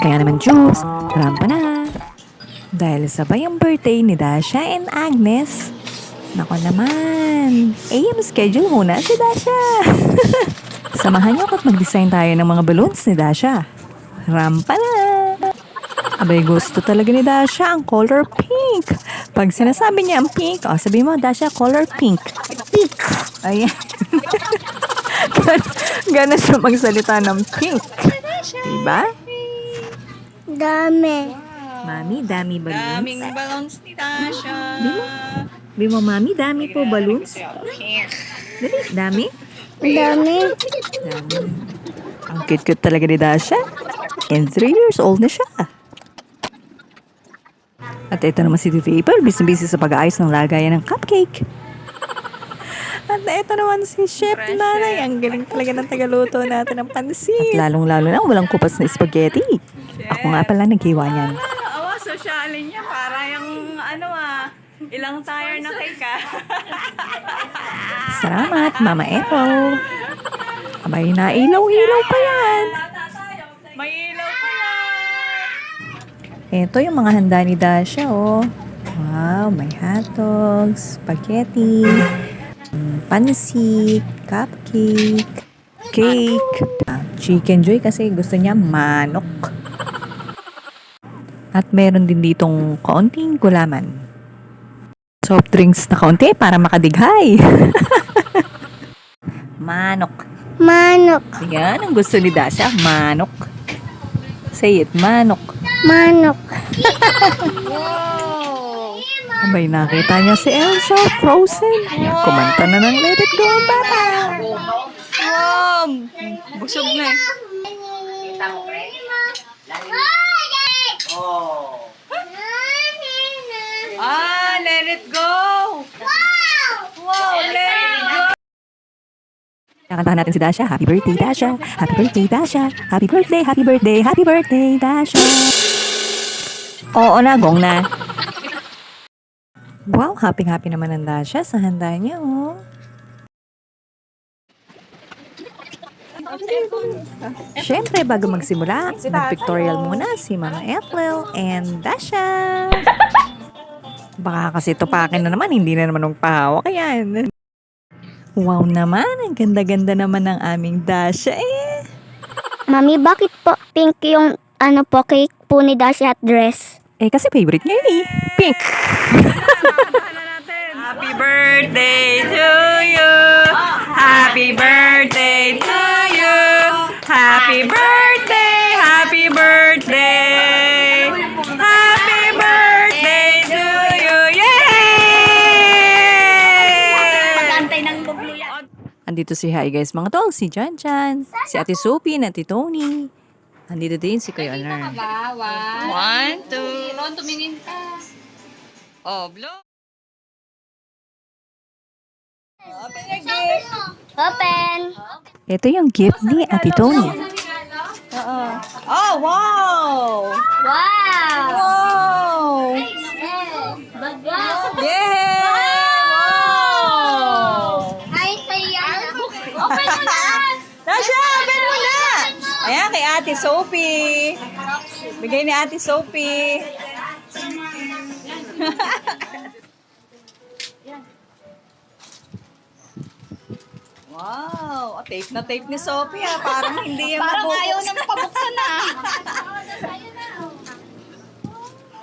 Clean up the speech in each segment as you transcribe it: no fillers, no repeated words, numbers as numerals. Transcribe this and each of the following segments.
Kaya naman juice, rampa na. Dahil sabay ang birthday ni Dasha and Agnes. Nako naman, AM schedule muna si Dasha. Samahan niyo ako't mag-design tayo ng mga balloons ni Dasha. Rampa na. Abay, gusto talaga ni Dasha ang color pink. Pag sinasabi niya ang pink, sabi mo, Dasha, color pink. Pink. Ayan. Gana siya magsalita ng pink. Diba? Dami. Mami, dami balloons. Daming balloons ni Tasha. Sabi mo, Mami, dami po balloons. Dali, dami? Dami. Dami. Ang cute-cute talaga ni Dasha. And 3 years old na siya. At ito naman si Tito April, busy-busy sa pag-aayos ng lagayan ng cupcake. At ito naman si Chef Nanay. Ang galing talaga ng tagaluto natin ng pansit. At lalong-lalo na walang kupas na spaghetti. Ako nga pala naghiwa niyan. Awa, sosyalin niya. Para yung ilang tire na cake ka. Salamat, Mama Apple. Abay, nailaw-ilaw pa yan. May ilaw pa yan. Ito yung mga handa ni Dasha, oh. Wow, may hotdogs, spaghetti, pansit, cupcake, cake, chicken joy kasi gusto niya manok. At meron din ditong kaunting gulaman. Soft drinks na kaunti para makadighay. Manok. Manok. Yan ang gusto ni Dasha, manok. Say it, manok. Manok. Wow. Abay, nakita niya si Elsa, Frozen. Kumanta na ng Let It Go ang bata. Wow. Busog na eh. Let it go. Wow, let it go. Nakantahan natin si Dasha. Happy birthday, Dasha. Happy birthday, Dasha. Happy birthday, happy birthday, happy birthday, Dasha. Oo na, gong na. Wow, happy-happy naman ang Dasha sa handa niya, oh. Siyempre, bago magsimula, nag-pictorial muna si Mama Ethel and Dasha. Baka kasi tupakin na naman, hindi na naman magpahawak yan. Wow naman, ang ganda-ganda naman ng aming Dasha eh. Mami, bakit po pink yung cake po ni Dasha at dress? Eh, kasi favorite niya yun eh. Pink. Happy birthday to you. Happy birthday to you. Happy birthday. Happy birthday. Happy birthday to you. Yay! Andito si hi guys mga tol, si Jan Jan, si Ate Sophie, and Ate Tony. Andito din si Kuya Honor. 1, 2. Ron, tumingin ka. Oh, blow. Open your gift. Open. Ito yung gift ni Ate Tony. Oh, wow! Wow. Wow! Yay! Wow! Ay, saya. Open mo na. Tasha, open mo na! Ayan, kay Ate Sophie. Bigay ni Ate Sophie. Wow! Tape na tape ni Sophie ha. Parang hindi yan Parang mabubuksan. ayaw nang pabuksan na.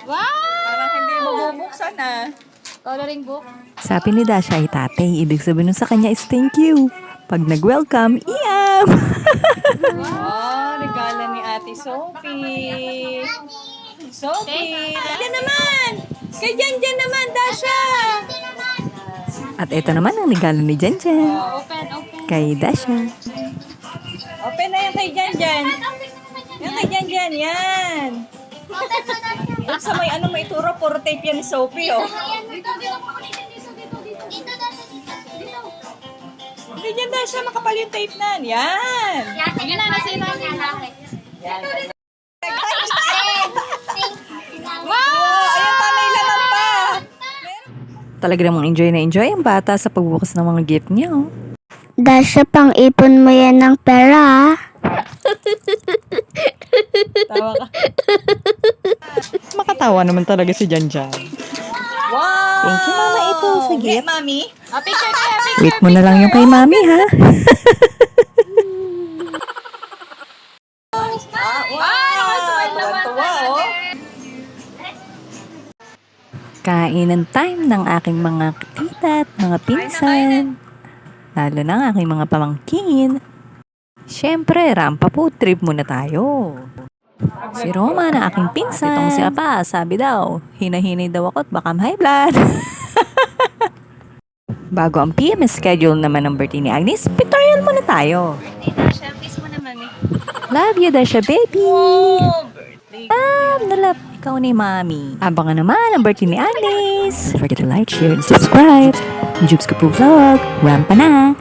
Wow. Parang hindi mabubuksan na. Coloring book. Sabi ni Dasha ay tatay, ibig sabihin nun sa kanya is thank you. Pag nag-welcome, iyam! Wow! Regala ni Ate Sophie. Sophie! Dyan naman! Kay Jan naman, Dasha! At ito naman ang regalo ni Jan Jan Open. kay Dasha. Open na yan kay Jan. Yan kay Jan, yan. Doon sa may ituro, puro tape yan ni Sophie, oh. Hindi dyan, Dasha, makapal yung tape na. Yan. Yun na, nasa ilalim na. Wow! Ayan pa, may laman pa. Talaga namang enjoy na enjoy ang bata sa pagbukas ng mga gift niya. Oh. Dasha, pang ipon mo yan ng pera. Tawa ka. Makatawa naman talaga si Janjan. Wow! Thank you, Mama Ipong, sa Okay, gift. Mami. Picture tayo, picture. Wait mo na lang yung kay Mami, ha? Wow! Tuwa, oh. Kainan time ng aking mga tita at mga pinsan. Lalo na ang aking mga pamangkin. Siyempre, rampa po trip muna tayo. Si Roma na aking pinsan. Itong si Apa, sabi daw, hinahinay daw ako at baka high blood. Bago ang PMS schedule naman ng birthday ni Agnes, pictorial muna tayo. Dasha, kiss mo na, Mami. Love you, Dasha baby! Oh, birthday. Nalap, ikaw ni Mami. Abangan naman ang birthday ni Agnes. Don't forget to like, share, and subscribe. Jubes ko po vlog. Rampa na!